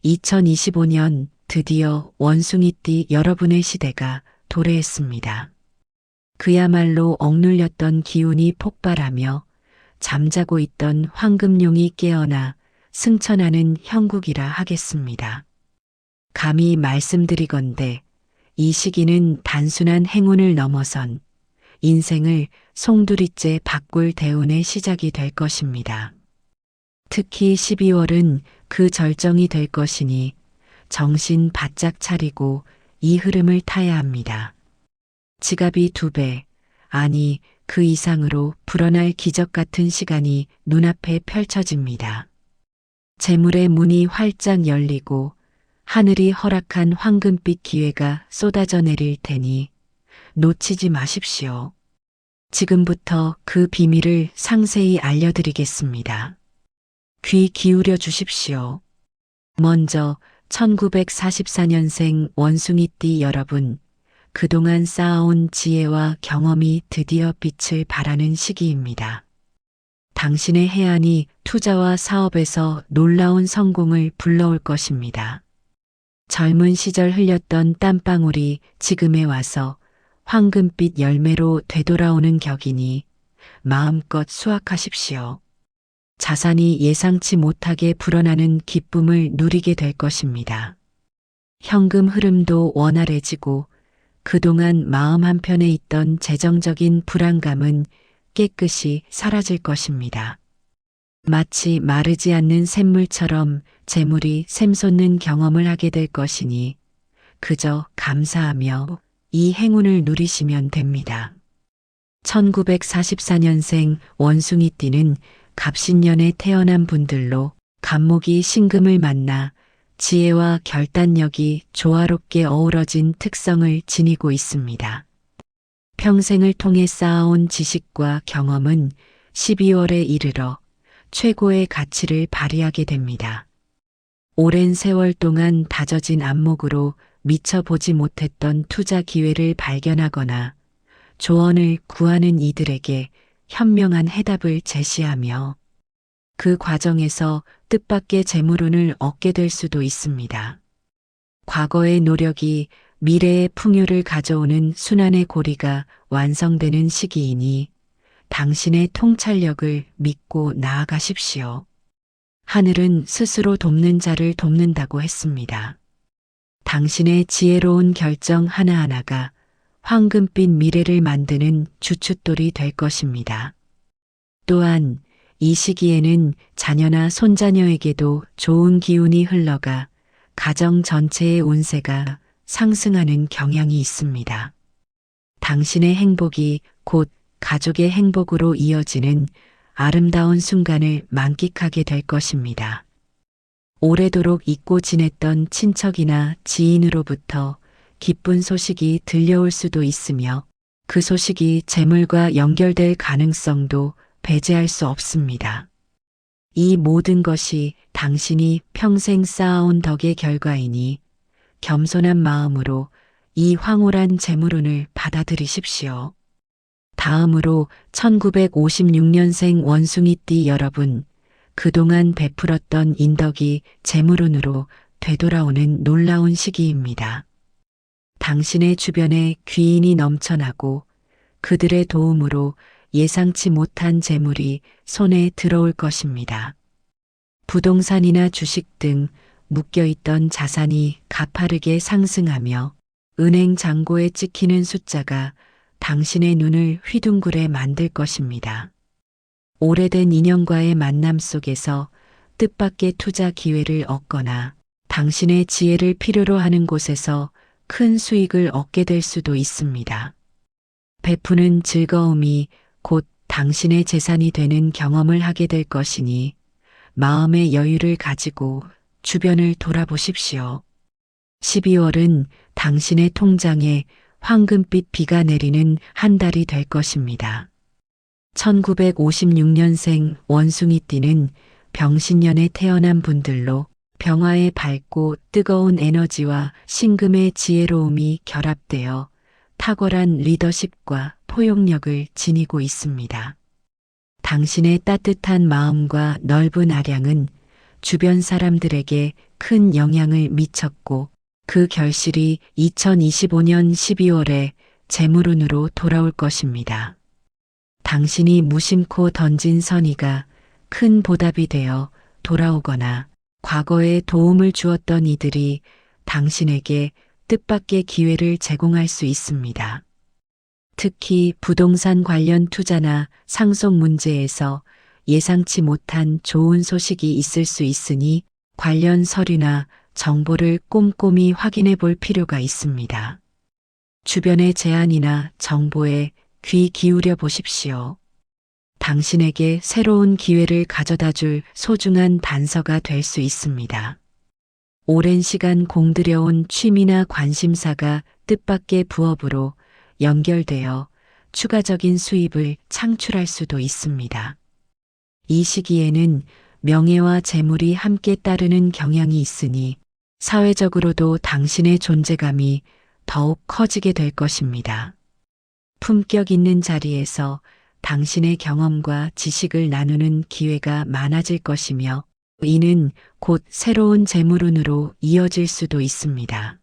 2025년 드디어 원숭이띠 여러분의 시대가 도래했습니다. 그야말로 억눌렸던 기운이 폭발하며 잠자고 있던 황금룡이 깨어나 승천하는 형국이라 하겠습니다. 감히 말씀드리건대 이 시기는 단순한 행운을 넘어선 인생을 송두리째 바꿀 대운의 시작이 될 것입니다. 특히 12월은 그 절정이 될 것이니 정신 바짝 차리고 이 흐름을 타야 합니다. 지갑이 2배, 아니 그 이상으로 불어날 기적 같은 시간이 눈앞에 펼쳐집니다. 재물의 문이 활짝 열리고 하늘이 허락한 황금빛 기회가 쏟아져 내릴 테니 놓치지 마십시오. 지금부터 그 비밀을 상세히 알려드리겠습니다. 귀 기울여 주십시오. 먼저 1944년생 원숭이띠 여러분, 그동안 쌓아온 지혜와 경험이 드디어 빛을 발하는 시기입니다. 당신의 해안이 투자와 사업에서 놀라운 성공을 불러올 것입니다. 젊은 시절 흘렸던 땀방울이 지금에 와서 황금빛 열매로 되돌아오는 격이니 마음껏 수확하십시오. 자산이 예상치 못하게 불어나는 기쁨을 누리게 될 것입니다. 현금 흐름도 원활해지고 그동안 마음 한편에 있던 재정적인 불안감은 깨끗이 사라질 것입니다. 마치 마르지 않는 샘물처럼 재물이 샘솟는 경험을 하게 될 것이니 그저 감사하며 이 행운을 누리시면 됩니다. 1944년생 원숭이띠는 갑신년에 태어난 분들로 갑목이 신금을 만나 지혜와 결단력이 조화롭게 어우러진 특성을 지니고 있습니다. 평생을 통해 쌓아온 지식과 경험은 12월에 이르러 최고의 가치를 발휘하게 됩니다. 오랜 세월 동안 다져진 안목으로 미처 보지 못했던 투자 기회를 발견하거나 조언을 구하는 이들에게 현명한 해답을 제시하며 그 과정에서 뜻밖의 재물운을 얻게 될 수도 있습니다. 과거의 노력이 미래의 풍요를 가져오는 순환의 고리가 완성되는 시기이니 당신의 통찰력을 믿고 나아가십시오. 하늘은 스스로 돕는 자를 돕는다고 했습니다. 당신의 지혜로운 결정 하나하나가 황금빛 미래를 만드는 주춧돌이 될 것입니다. 또한 이 시기에는 자녀나 손자녀에게도 좋은 기운이 흘러가 가정 전체의 운세가 상승하는 경향이 있습니다. 당신의 행복이 곧 가족의 행복으로 이어지는 아름다운 순간을 만끽하게 될 것입니다. 오래도록 잊고 지냈던 친척이나 지인으로부터 기쁜 소식이 들려올 수도 있으며 그 소식이 재물과 연결될 가능성도 배제할 수 없습니다. 이 모든 것이 당신이 평생 쌓아온 덕의 결과이니 겸손한 마음으로 이 황홀한 재물운을 받아들이십시오. 다음으로 1956년생 원숭이띠 여러분, 그동안 베풀었던 인덕이 재물운으로 되돌아오는 놀라운 시기입니다. 당신의 주변에 귀인이 넘쳐나고 그들의 도움으로 예상치 못한 재물이 손에 들어올 것입니다. 부동산이나 주식 등 묶여있던 자산이 가파르게 상승하며 은행 잔고에 찍히는 숫자가 당신의 눈을 휘둥그레 만들 것입니다. 오래된 인연과의 만남 속에서 뜻밖의 투자 기회를 얻거나 당신의 지혜를 필요로 하는 곳에서 큰 수익을 얻게 될 수도 있습니다. 베푸는 즐거움이 곧 당신의 재산이 되는 경험을 하게 될 것이니 마음의 여유를 가지고 주변을 돌아보십시오. 12월은 당신의 통장에 황금빛 비가 내리는 한 달이 될 것입니다. 1956년생 원숭이띠는 병신년에 태어난 분들로 병화의 밝고 뜨거운 에너지와 신금의 지혜로움이 결합되어 탁월한 리더십과 포용력을 지니고 있습니다. 당신의 따뜻한 마음과 넓은 아량은 주변 사람들에게 큰 영향을 미쳤고 그 결실이 2025년 12월에 재물운으로 돌아올 것입니다. 당신이 무심코 던진 선의가 큰 보답이 되어 돌아오거나 과거에 도움을 주었던 이들이 당신에게 뜻밖의 기회를 제공할 수 있습니다. 특히 부동산 관련 투자나 상속 문제에서 예상치 못한 좋은 소식이 있을 수 있으니 관련 서류나 정보를 꼼꼼히 확인해 볼 필요가 있습니다. 주변의 제안이나 정보에 귀 기울여 보십시오. 당신에게 새로운 기회를 가져다 줄 소중한 단서가 될 수 있습니다. 오랜 시간 공들여온 취미나 관심사가 뜻밖의 부업으로 연결되어 추가적인 수입을 창출할 수도 있습니다. 이 시기에는 명예와 재물이 함께 따르는 경향이 있으니 사회적으로도 당신의 존재감이 더욱 커지게 될 것입니다. 품격 있는 자리에서 당신의 경험과 지식을 나누는 기회가 많아질 것이며 이는 곧 새로운 재물운으로 이어질 수도 있습니다.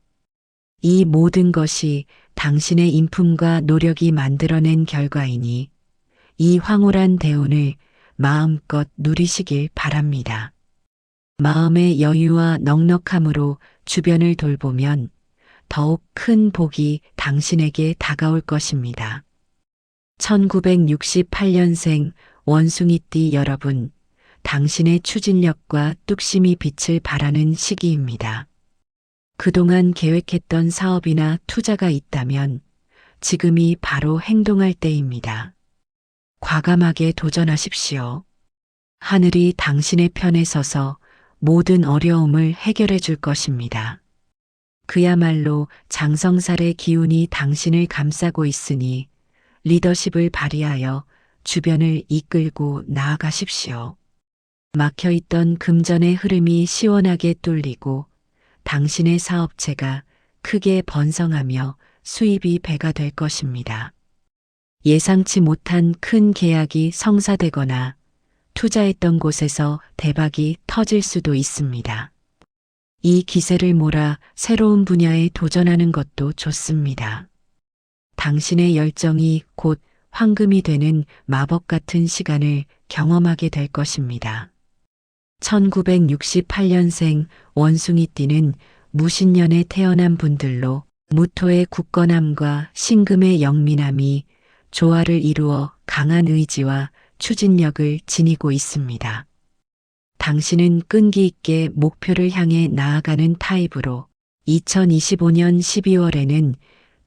이 모든 것이 당신의 인품과 노력이 만들어낸 결과이니 이 황홀한 대운을 마음껏 누리시길 바랍니다. 마음의 여유와 넉넉함으로 주변을 돌보면 더욱 큰 복이 당신에게 다가올 것입니다. 1968년생 원숭이띠 여러분, 당신의 추진력과 뚝심이 빛을 발하는 시기입니다. 그동안 계획했던 사업이나 투자가 있다면 지금이 바로 행동할 때입니다. 과감하게 도전하십시오. 하늘이 당신의 편에 서서 모든 어려움을 해결해 줄 것입니다. 그야말로 장성살의 기운이 당신을 감싸고 있으니 리더십을 발휘하여 주변을 이끌고 나아가십시오. 막혀있던 금전의 흐름이 시원하게 뚫리고 당신의 사업체가 크게 번성하며 수입이 배가 될 것입니다. 예상치 못한 큰 계약이 성사되거나 투자했던 곳에서 대박이 터질 수도 있습니다. 이 기세를 몰아 새로운 분야에 도전하는 것도 좋습니다. 당신의 열정이 곧 황금이 되는 마법 같은 시간을 경험하게 될 것입니다. 1968년생 원숭이띠는 무신년에 태어난 분들로 무토의 굳건함과 신금의 영민함이 조화를 이루어 강한 의지와 추진력을 지니고 있습니다. 당신은 끈기 있게 목표를 향해 나아가는 타입으로 2025년 12월에는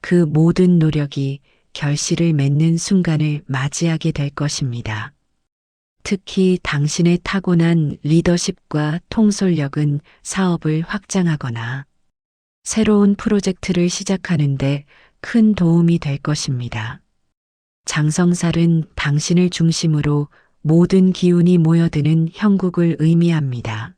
그 모든 노력이 결실을 맺는 순간을 맞이하게 될 것입니다. 특히 당신의 타고난 리더십과 통솔력은 사업을 확장하거나 새로운 프로젝트를 시작하는데 큰 도움이 될 것입니다. 장성살은 당신을 중심으로 모든 기운이 모여드는 형국을 의미합니다.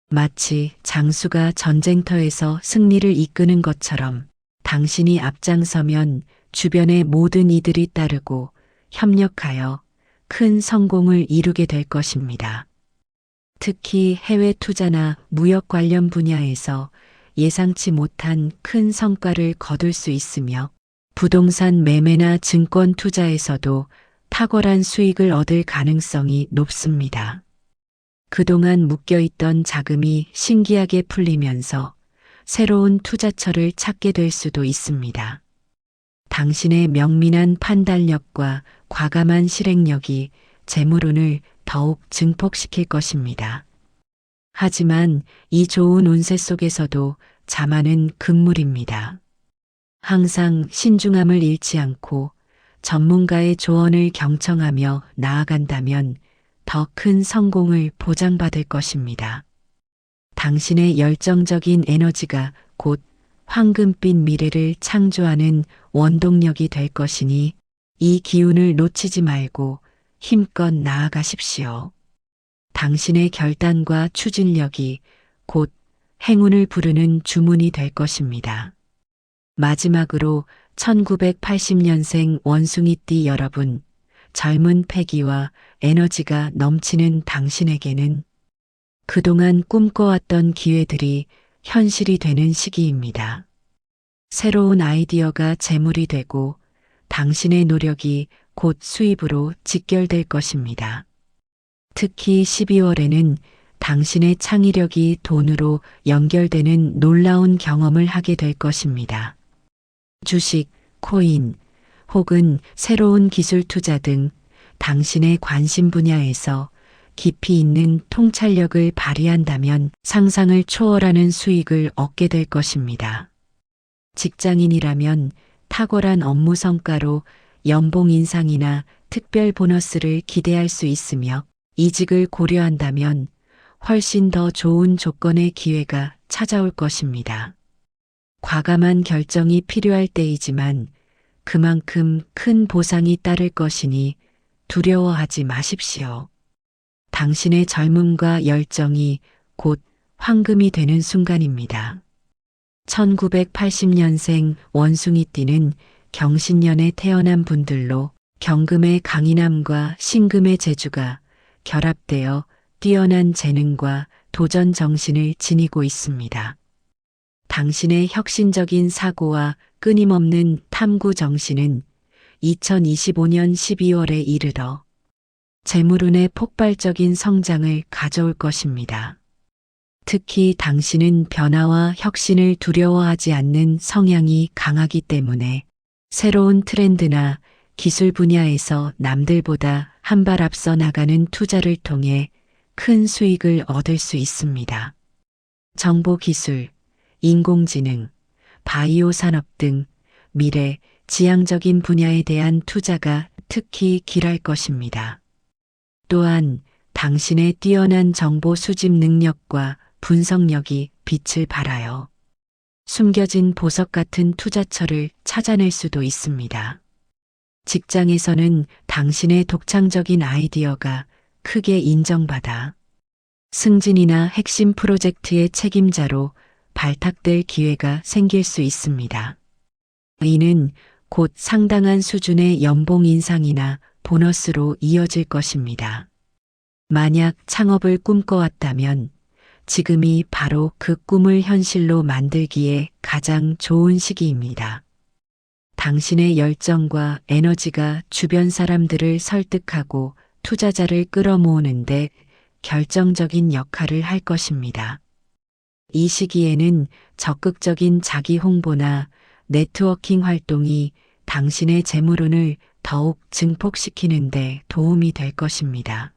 마치 장수가 전쟁터에서 승리를 이끄는 것처럼 당신이 앞장서면 주변의 모든 이들이 따르고 협력하여 큰 성공을 이루게 될 것입니다. 특히 해외 투자나 무역 관련 분야에서 예상치 못한 큰 성과를 거둘 수 있으며 부동산 매매나 증권 투자에서도 탁월한 수익을 얻을 가능성이 높습니다. 그동안 묶여있던 자금이 신기하게 풀리면서 새로운 투자처를 찾게 될 수도 있습니다. 당신의 명민한 판단력과 과감한 실행력이 재물운을 더욱 증폭시킬 것입니다. 하지만 이 좋은 운세 속에서도 자만은 금물입니다. 항상 신중함을 잃지 않고 전문가의 조언을 경청하며 나아간다면 더 큰 성공을 보장받을 것입니다. 당신의 열정적인 에너지가 곧 황금빛 미래를 창조하는 원동력이 될 것이니 이 기운을 놓치지 말고 힘껏 나아가십시오. 당신의 결단과 추진력이 곧 행운을 부르는 주문이 될 것입니다. 마지막으로 1980년생 원숭이띠 여러분, 젊은 패기와 에너지가 넘치는 당신에게는 그동안 꿈꿔왔던 기회들이 현실이 되는 시기입니다. 새로운 아이디어가 재물이 되고 당신의 노력이 곧 수입으로 직결될 것입니다. 특히 12월에는 당신의 창의력이 돈으로 연결되는 놀라운 경험을 하게 될 것입니다. 주식, 코인, 혹은 새로운 기술 투자 등 당신의 관심 분야에서 깊이 있는 통찰력을 발휘한다면 상상을 초월하는 수익을 얻게 될 것입니다. 직장인이라면 탁월한 업무 성과로 연봉 인상이나 특별 보너스를 기대할 수 있으며 이직을 고려한다면 훨씬 더 좋은 조건의 기회가 찾아올 것입니다. 과감한 결정이 필요할 때이지만 그만큼 큰 보상이 따를 것이니 두려워하지 마십시오. 당신의 젊음과 열정이 곧 황금이 되는 순간입니다. 1980년생 원숭이띠는 경신년에 태어난 분들로 경금의 강인함과 신금의 재주가 결합되어 뛰어난 재능과 도전 정신을 지니고 있습니다. 당신의 혁신적인 사고와 끊임없는 탐구 정신은 2025년 12월에 이르러 재물운의 폭발적인 성장을 가져올 것입니다. 특히 당신은 변화와 혁신을 두려워하지 않는 성향이 강하기 때문에 새로운 트렌드나 기술 분야에서 남들보다 한 발 앞서 나가는 투자를 통해 큰 수익을 얻을 수 있습니다. 정보기술, 인공지능, 바이오 산업 등 미래, 지향적인 분야에 대한 투자가 특히 길할 것입니다. 또한 당신의 뛰어난 정보 수집 능력과 분석력이 빛을 발하여 숨겨진 보석 같은 투자처를 찾아낼 수도 있습니다. 직장에서는 당신의 독창적인 아이디어가 크게 인정받아 승진이나 핵심 프로젝트의 책임자로 발탁될 기회가 생길 수 있습니다. 이는 곧 상당한 수준의 연봉 인상이나 보너스로 이어질 것입니다. 만약 창업을 꿈꿔왔다면 지금이 바로 그 꿈을 현실로 만들기에 가장 좋은 시기입니다. 당신의 열정과 에너지가 주변 사람들을 설득하고 투자자를 끌어모으는데 결정적인 역할을 할 것입니다. 이 시기에는 적극적인 자기 홍보나 네트워킹 활동이 당신의 재물운을 더욱 증폭시키는 데 도움이 될 것입니다.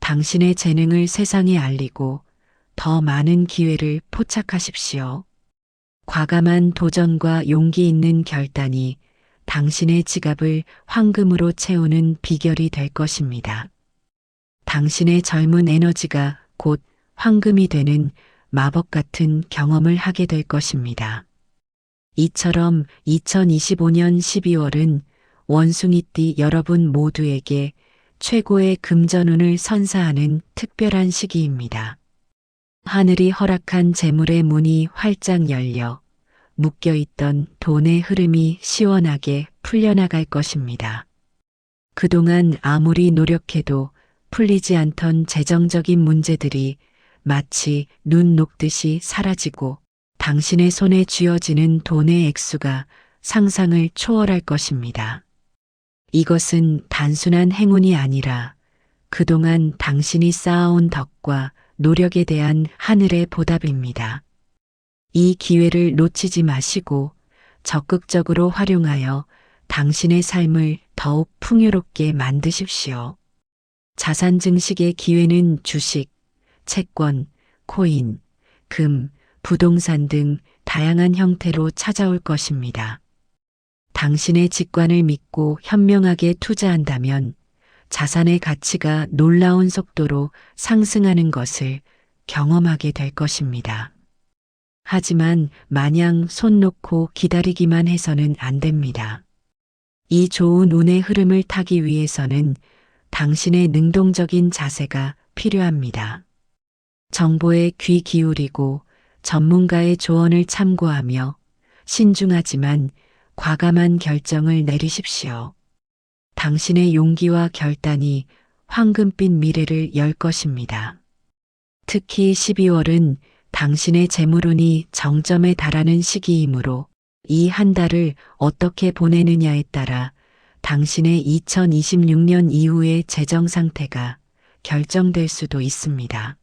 당신의 재능을 세상에 알리고 더 많은 기회를 포착하십시오. 과감한 도전과 용기 있는 결단이 당신의 지갑을 황금으로 채우는 비결이 될 것입니다. 당신의 젊은 에너지가 곧 황금이 되는 마법 같은 경험을 하게 될 것입니다. 이처럼 2025년 12월은 원숭이띠 여러분 모두에게 최고의 금전운을 선사하는 특별한 시기입니다. 하늘이 허락한 재물의 문이 활짝 열려 묶여있던 돈의 흐름이 시원하게 풀려나갈 것입니다. 그동안 아무리 노력해도 풀리지 않던 재정적인 문제들이 마치 눈 녹듯이 사라지고 당신의 손에 쥐어지는 돈의 액수가 상상을 초월할 것입니다. 이것은 단순한 행운이 아니라 그동안 당신이 쌓아온 덕과 노력에 대한 하늘의 보답입니다. 이 기회를 놓치지 마시고 적극적으로 활용하여 당신의 삶을 더욱 풍요롭게 만드십시오. 자산 증식의 기회는 주식, 채권, 코인, 금, 부동산 등 다양한 형태로 찾아올 것입니다. 당신의 직관을 믿고 현명하게 투자한다면 자산의 가치가 놀라운 속도로 상승하는 것을 경험하게 될 것입니다. 하지만 마냥 손 놓고 기다리기만 해서는 안 됩니다. 이 좋은 운의 흐름을 타기 위해서는 당신의 능동적인 자세가 필요합니다. 정보에 귀 기울이고 전문가의 조언을 참고하며 신중하지만 과감한 결정을 내리십시오. 당신의 용기와 결단이 황금빛 미래를 열 것입니다. 특히 12월은 당신의 재물운이 정점에 달하는 시기이므로 이 한 달을 어떻게 보내느냐에 따라 당신의 2026년 이후의 재정 상태가 결정될 수도 있습니다.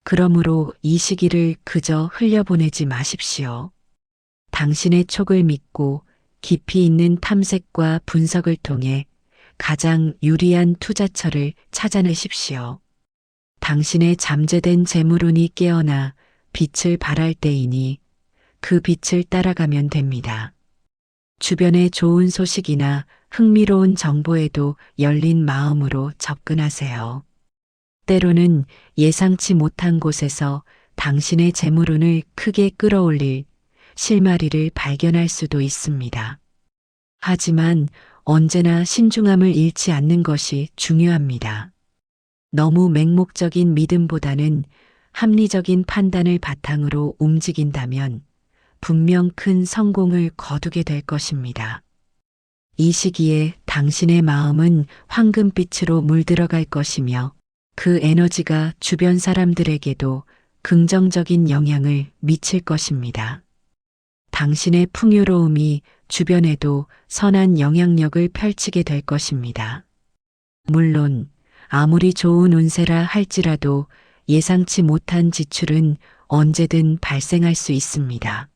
그러므로 이 시기를 그저 흘려보내지 마십시오. 당신의 촉을 믿고 깊이 있는 탐색과 분석을 통해 가장 유리한 투자처를 찾아내십시오. 당신의 잠재된 재물운이 깨어나 빛을 발할 때이니 그 빛을 따라가면 됩니다. 주변의 좋은 소식이나 흥미로운 정보에도 열린 마음으로 접근하세요. 때로는 예상치 못한 곳에서 당신의 재물운을 크게 끌어올릴 실마리를 발견할 수도 있습니다. 하지만 언제나 신중함을 잃지 않는 것이 중요합니다. 너무 맹목적인 믿음보다는 합리적인 판단을 바탕으로 움직인다면 분명 큰 성공을 거두게 될 것입니다. 이 시기에 당신의 마음은 황금빛으로 물들어갈 것이며 그 에너지가 주변 사람들에게도 긍정적인 영향을 미칠 것입니다. 당신의 풍요로움이 주변에도 선한 영향력을 펼치게 될 것입니다. 물론 아무리 좋은 운세라 할지라도 예상치 못한 지출은 언제든 발생할 수 있습니다.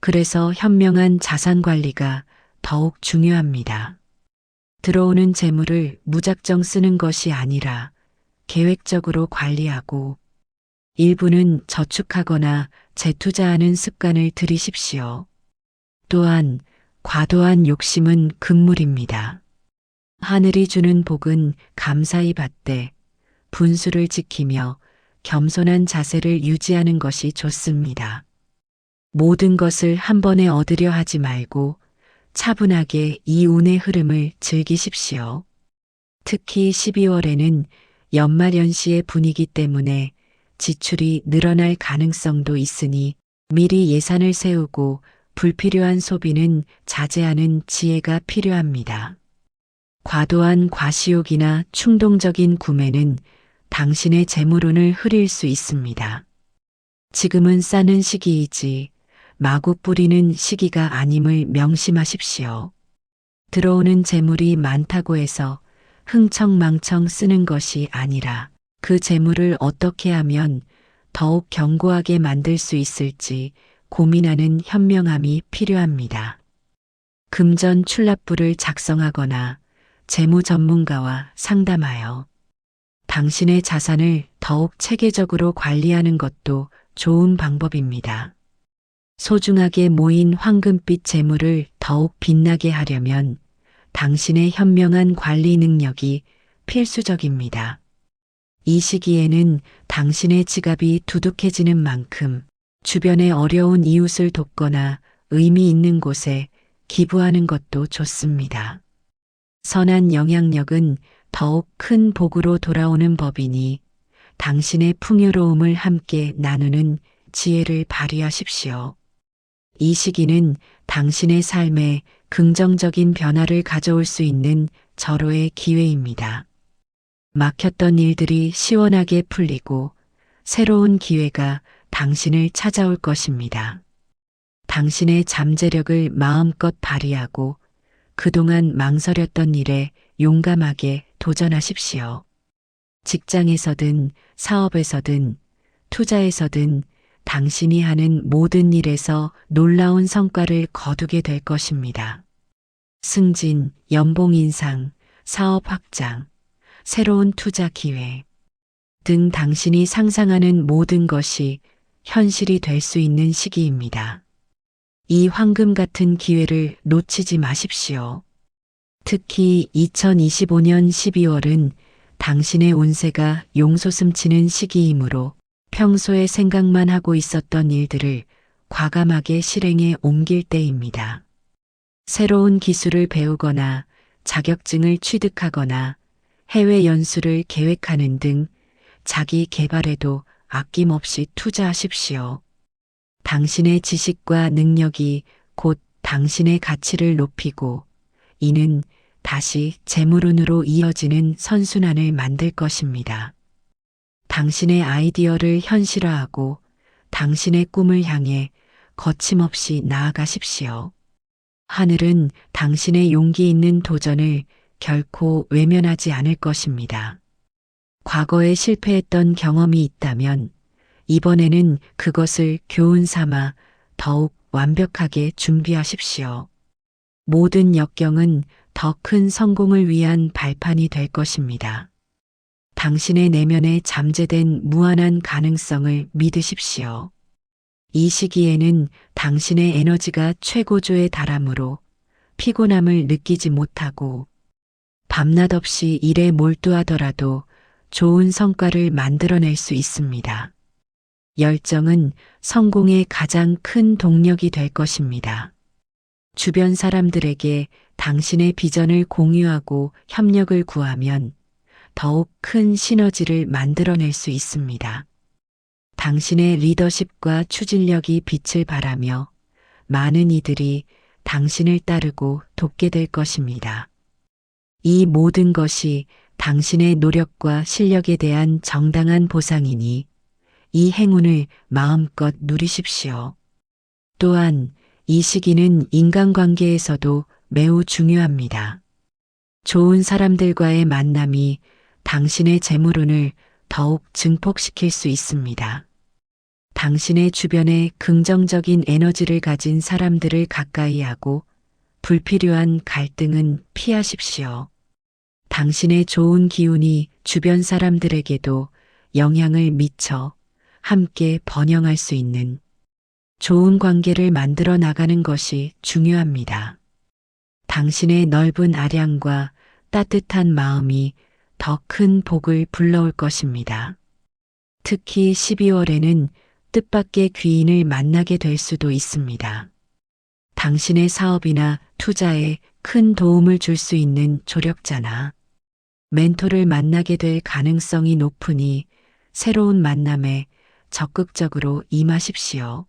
그래서 현명한 자산 관리가 더욱 중요합니다. 들어오는 재물을 무작정 쓰는 것이 아니라 계획적으로 관리하고 일부는 저축하거나 재투자하는 습관을 들이십시오. 또한 과도한 욕심은 금물입니다. 하늘이 주는 복은 감사히 받되 분수를 지키며 겸손한 자세를 유지하는 것이 좋습니다. 모든 것을 한 번에 얻으려 하지 말고 차분하게 이 운의 흐름을 즐기십시오. 특히 12월에는 연말연시의 분위기 때문에 지출이 늘어날 가능성도 있으니 미리 예산을 세우고 불필요한 소비는 자제하는 지혜가 필요합니다. 과도한 과시욕이나 충동적인 구매는 당신의 재물운을 흐릴 수 있습니다. 지금은 싸는 시기이지 마구 뿌리는 시기가 아님을 명심하십시오. 들어오는 재물이 많다고 해서 흥청망청 쓰는 것이 아니라 그 재물을 어떻게 하면 더욱 견고하게 만들 수 있을지 고민하는 현명함이 필요합니다. 금전 출납부를 작성하거나 재무 전문가와 상담하여 당신의 자산을 더욱 체계적으로 관리하는 것도 좋은 방법입니다. 소중하게 모인 황금빛 재물을 더욱 빛나게 하려면 당신의 현명한 관리 능력이 필수적입니다. 이 시기에는 당신의 지갑이 두둑해지는 만큼 주변의 어려운 이웃을 돕거나 의미 있는 곳에 기부하는 것도 좋습니다. 선한 영향력은 더욱 큰 복으로 돌아오는 법이니 당신의 풍요로움을 함께 나누는 지혜를 발휘하십시오. 이 시기는 당신의 삶에 긍정적인 변화를 가져올 수 있는 절호의 기회입니다. 막혔던 일들이 시원하게 풀리고 새로운 기회가 당신을 찾아올 것입니다. 당신의 잠재력을 마음껏 발휘하고 그동안 망설였던 일에 용감하게 도전하십시오. 직장에서든 사업에서든 투자에서든 당신이 하는 모든 일에서 놀라운 성과를 거두게 될 것입니다. 승진, 연봉 인상, 사업 확장, 새로운 투자 기회 등 당신이 상상하는 모든 것이 현실이 될 수 있는 시기입니다. 이 황금 같은 기회를 놓치지 마십시오. 특히 2025년 12월은 당신의 운세가 용솟음치는 시기이므로 평소에 생각만 하고 있었던 일들을 과감하게 실행에 옮길 때입니다. 새로운 기술을 배우거나 자격증을 취득하거나 해외 연수를 계획하는 등 자기 개발에도 아낌없이 투자하십시오. 당신의 지식과 능력이 곧 당신의 가치를 높이고 이는 다시 재물운으로 이어지는 선순환을 만들 것입니다. 당신의 아이디어를 현실화하고 당신의 꿈을 향해 거침없이 나아가십시오. 하늘은 당신의 용기 있는 도전을 결코 외면하지 않을 것입니다. 과거에 실패했던 경험이 있다면 이번에는 그것을 교훈 삼아 더욱 완벽하게 준비하십시오. 모든 역경은 더 큰 성공을 위한 발판이 될 것입니다. 당신의 내면에 잠재된 무한한 가능성을 믿으십시오. 이 시기에는 당신의 에너지가 최고조에 달하므로 피곤함을 느끼지 못하고 밤낮 없이 일에 몰두하더라도 좋은 성과를 만들어낼 수 있습니다. 열정은 성공의 가장 큰 동력이 될 것입니다. 주변 사람들에게 당신의 비전을 공유하고 협력을 구하면 더욱 큰 시너지를 만들어낼 수 있습니다. 당신의 리더십과 추진력이 빛을 발하며 많은 이들이 당신을 따르고 돕게 될 것입니다. 이 모든 것이 당신의 노력과 실력에 대한 정당한 보상이니 이 행운을 마음껏 누리십시오. 또한 이 시기는 인간관계에서도 매우 중요합니다. 좋은 사람들과의 만남이 당신의 재물운을 더욱 증폭시킬 수 있습니다. 당신의 주변에 긍정적인 에너지를 가진 사람들을 가까이 하고 불필요한 갈등은 피하십시오. 당신의 좋은 기운이 주변 사람들에게도 영향을 미쳐 함께 번영할 수 있는 좋은 관계를 만들어 나가는 것이 중요합니다. 당신의 넓은 아량과 따뜻한 마음이 더 큰 복을 불러올 것입니다. 특히 12월에는 뜻밖의 귀인을 만나게 될 수도 있습니다. 당신의 사업이나 투자에 큰 도움을 줄 수 있는 조력자나 멘토를 만나게 될 가능성이 높으니 새로운 만남에 적극적으로 임하십시오.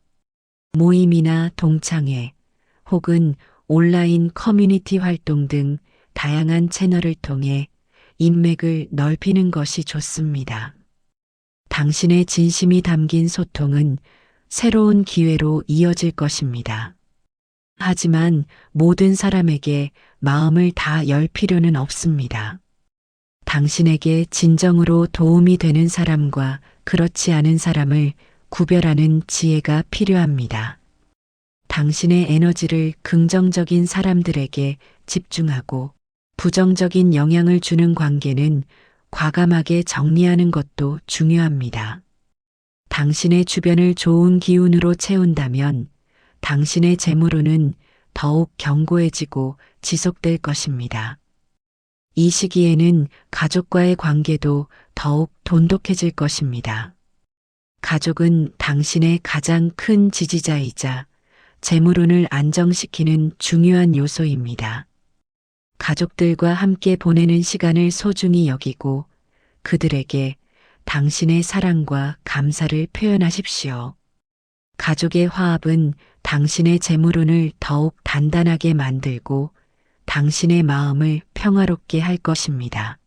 모임이나 동창회 혹은 온라인 커뮤니티 활동 등 다양한 채널을 통해 인맥을 넓히는 것이 좋습니다. 당신의 진심이 담긴 소통은 새로운 기회로 이어질 것입니다. 하지만 모든 사람에게 마음을 다 열 필요는 없습니다. 당신에게 진정으로 도움이 되는 사람과 그렇지 않은 사람을 구별하는 지혜가 필요합니다. 당신의 에너지를 긍정적인 사람들에게 집중하고 부정적인 영향을 주는 관계는 과감하게 정리하는 것도 중요합니다. 당신의 주변을 좋은 기운으로 채운다면 당신의 재물운은 더욱 견고해지고 지속될 것입니다. 이 시기에는 가족과의 관계도 더욱 돈독해질 것입니다. 가족은 당신의 가장 큰 지지자이자 재물운을 안정시키는 중요한 요소입니다. 가족들과 함께 보내는 시간을 소중히 여기고 그들에게 당신의 사랑과 감사를 표현하십시오. 가족의 화합은 당신의 재물운을 더욱 단단하게 만들고 당신의 마음을 평화롭게 할 것입니다.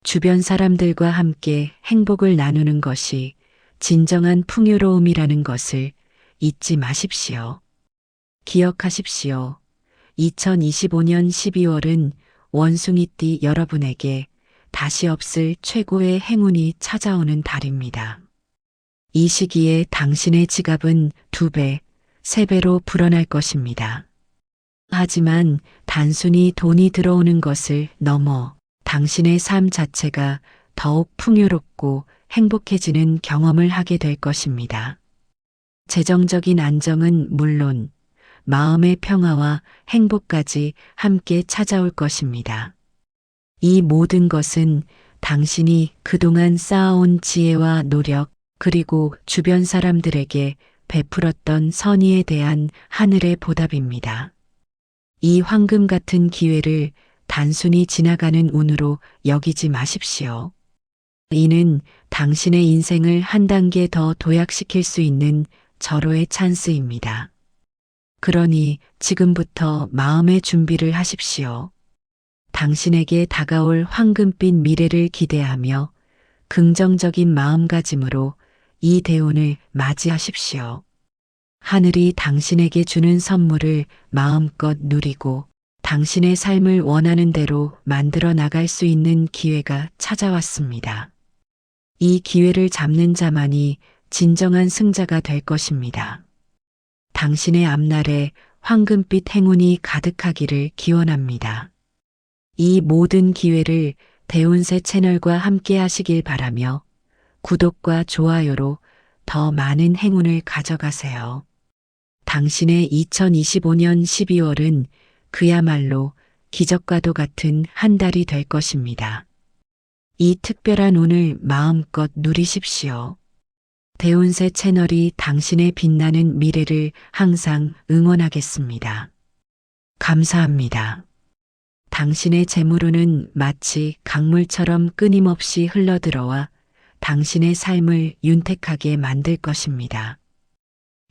주변 사람들과 함께 행복을 나누는 것이 진정한 풍요로움이라는 것을 잊지 마십시오. 기억하십시오. 2025년 12월은 원숭이띠 여러분에게 다시 없을 최고의 행운이 찾아오는 달입니다. 이 시기에 당신의 지갑은 2배, 3배로 불어날 것입니다. 하지만 단순히 돈이 들어오는 것을 넘어 당신의 삶 자체가 더욱 풍요롭고 행복해지는 경험을 하게 될 것입니다. 재정적인 안정은 물론 마음의 평화와 행복까지 함께 찾아올 것입니다. 이 모든 것은 당신이 그동안 쌓아온 지혜와 노력 그리고 주변 사람들에게 베풀었던 선의에 대한 하늘의 보답입니다. 이 황금 같은 기회를 단순히 지나가는 운으로 여기지 마십시오. 이는 당신의 인생을 한 단계 더 도약시킬 수 있는 절호의 찬스입니다. 그러니 지금부터 마음의 준비를 하십시오. 당신에게 다가올 황금빛 미래를 기대하며 긍정적인 마음가짐으로 이 대운을 맞이하십시오. 하늘이 당신에게 주는 선물을 마음껏 누리고 당신의 삶을 원하는 대로 만들어 나갈 수 있는 기회가 찾아왔습니다. 이 기회를 잡는 자만이 진정한 승자가 될 것입니다. 당신의 앞날에 황금빛 행운이 가득하기를 기원합니다. 이 모든 기회를 대운세 채널과 함께 하시길 바라며 구독과 좋아요로 더 많은 행운을 가져가세요. 당신의 2025년 12월은 그야말로 기적과도 같은 한 달이 될 것입니다. 이 특별한 운을 마음껏 누리십시오. 대운세 채널이 당신의 빛나는 미래를 항상 응원하겠습니다. 감사합니다. 당신의 재물운은 마치 강물처럼 끊임없이 흘러들어와 당신의 삶을 윤택하게 만들 것입니다.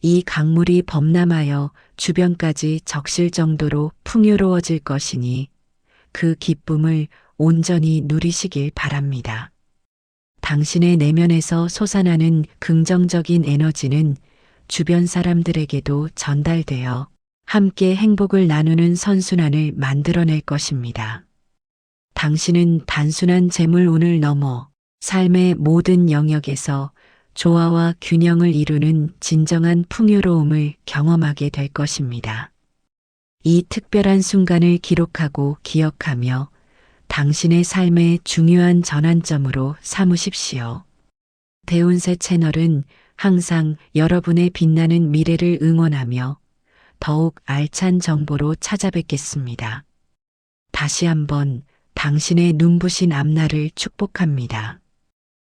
이 강물이 범람하여 주변까지 적실 정도로 풍요로워질 것이니 그 기쁨을 온전히 누리시길 바랍니다. 당신의 내면에서 솟아나는 긍정적인 에너지는 주변 사람들에게도 전달되어 함께 행복을 나누는 선순환을 만들어낼 것입니다. 당신은 단순한 재물운을 넘어 삶의 모든 영역에서 조화와 균형을 이루는 진정한 풍요로움을 경험하게 될 것입니다. 이 특별한 순간을 기록하고 기억하며 당신의 삶의 중요한 전환점으로 삼으십시오. 대운세 채널은 항상 여러분의 빛나는 미래를 응원하며 더욱 알찬 정보로 찾아뵙겠습니다. 다시 한번 당신의 눈부신 앞날을 축복합니다.